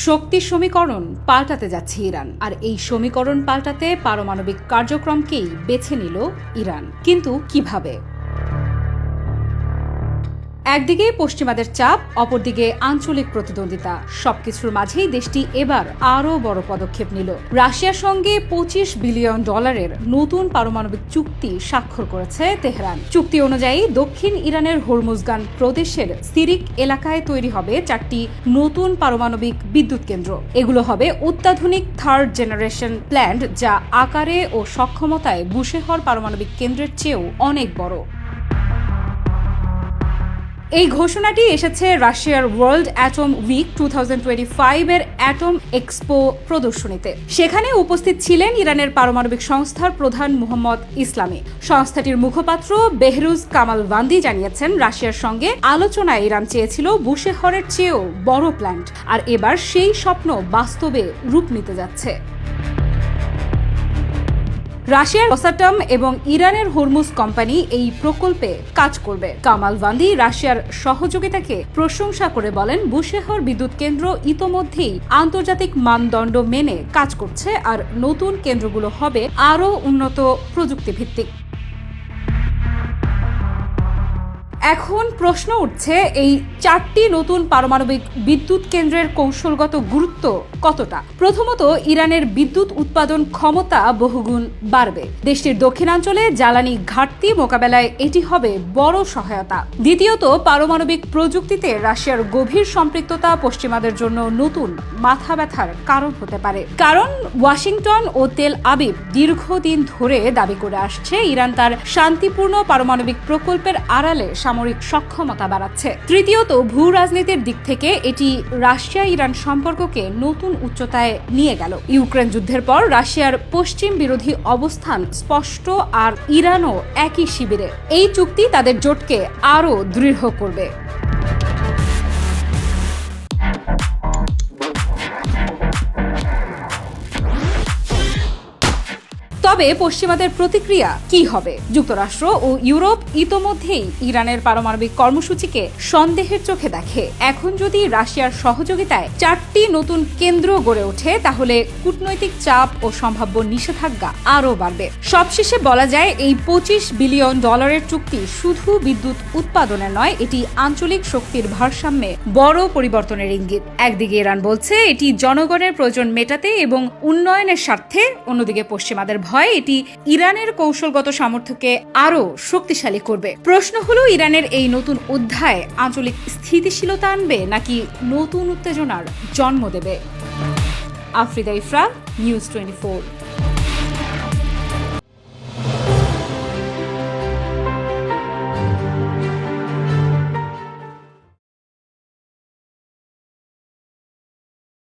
শক্তি সমীকরণ পাল্টাতে যাচ্ছে ইরান, আর এই সমীকরণ পাল্টাতে পারমাণবিক কার্যক্রমকেই বেছে নিল ইরান। কিন্তু কিভাবে? একদিকে পশ্চিমাদের চাপ, অপরদিকে আঞ্চলিক প্রতিদ্বন্দ্বিতা, সবকিছুর মাঝেই দেশটি এবার আরও বড় পদক্ষেপ নিল। রাশিয়ার সঙ্গে $25 বিলিয়ন নতুন পারমাণবিক চুক্তি স্বাক্ষর করেছে তেহরান। চুক্তি অনুযায়ী দক্ষিণ ইরানের হরমুজগান প্রদেশের সিরিক এলাকায় তৈরি হবে 4টি নতুন পারমাণবিক বিদ্যুৎ কেন্দ্র। এগুলো হবে অত্যাধুনিক থার্ড জেনারেশন প্ল্যান্ট, যা আকারে ও সক্ষমতায় বুশেহর পারমাণবিক কেন্দ্রের চেয়েও অনেক বড়। এই ঘোষণাটি এসেছে রাশিয়ার ওয়ার্ল্ড অ্যাটম উইক 2025 এর অ্যাটম এক্সপো প্রদর্শনীতে। সেখানে উপস্থিত ছিলেন ইরানের পারমাণবিক সংস্থার প্রধান মোহাম্মদ ইসলামি। সংস্থাটির মুখপাত্র বেহরুজ কামালভান্দি জানিয়েছেন, রাশিয়ার সঙ্গে আলোচনায় ইরান চেয়েছিল বুশেহরের চেয়েও বড় প্ল্যান্ট, আর এবার সেই স্বপ্ন বাস্তবে রূপ নিতে যাচ্ছে। রাশিয়ার রসাটম এবং ইরানের হরমুজ কোম্পানি এই প্রকল্পে কাজ করবে। কামালভান্দি রাশিয়ার সহযোগিতাকে প্রশংসা করে বলেন, বুশেহর বিদ্যুৎ কেন্দ্র ইতোমধ্যেই আন্তর্জাতিক মানদণ্ড মেনে কাজ করছে, আর নতুন কেন্দ্রগুলো হবে আরও উন্নত প্রযুক্তিভিত্তিক। এখন প্রশ্ন উঠছে, এই 4টি নতুন পারমাণবিক বিদ্যুৎ কেন্দ্রের কৌশলগত গুরুত্ব কতটা? প্রথমত, ইরানের বিদ্যুৎ উৎপাদন ক্ষমতা বহুগুণ বাড়বে। দেশটির দক্ষিণাঞ্চলে জ্বালানি ঘাটতি মোকাবেলায় এটি হবে বড় সহায়তা। দ্বিতীয়ত, পারমাণবিক প্রযুক্তিতে রাশিয়ার গভীর সম্পৃক্ততা পশ্চিমাদের জন্য নতুন মাথা ব্যথার কারণ হতে পারে, কারণ ওয়াশিংটন ও তেল আবিব দীর্ঘদিন ধরে দাবি করে আসছে ইরান তার শান্তিপূর্ণ পারমাণবিক প্রকল্পের আড়ালে সামরিক সক্ষমতা বাড়াচ্ছে। তৃতীয়ত, ভূ রাজনীতির দিক থেকে এটি রাশিয়া ইরান সম্পর্ককে নতুন উচ্চতায় নিয়ে গেল। ইউক্রেন যুদ্ধের পর রাশিয়ার পশ্চিম বিরোধী অবস্থান স্পষ্ট, আর ইরানও একই শিবিরে। এই চুক্তি তাদের জোটকে আরও দৃঢ় করবে। তবে পশ্চিমাদের প্রতিক্রিয়া কি হবে? যুক্তরাষ্ট্র ও ইউরোপ ইতোমধ্যেই ইরানের পারমাণবিক কর্মসূচিকে সন্দেহের চোখে দেখে। এখন যদি রাশিয়ার সহযোগিতায় 4টি নতুন কেন্দ্র গড়ে ওঠে, তাহলে কূটনৈতিক চাপ ও সম্ভাব্য নিষেধাজ্ঞা আরও বাড়বে। সবশেষে বলা যায়, এই $25 বিলিয়ন চুক্তি শুধু বিদ্যুৎ উৎপাদনের নয়, এটি আঞ্চলিক শক্তির ভারসাম্যে বড় পরিবর্তনের ইঙ্গিত। একদিকে ইরান বলছে এটি জনগণের প্রয়োজন মেটাতে এবং উন্নয়নের স্বার্থে, অন্যদিকে পশ্চিমাদের ভয় এটি ইরানের কৌশলগত সামর্থ্যকে আরও শক্তিশালী করবে। প্রশ্ন হলো, ইরানের এই নতুন অধ্যায় আঞ্চলিক স্থিতিশীলতা আনবে নাকি নতুন উত্তেজনার জন্ম দেবে? আফ্রিদা ইফরা, নিউজ 24।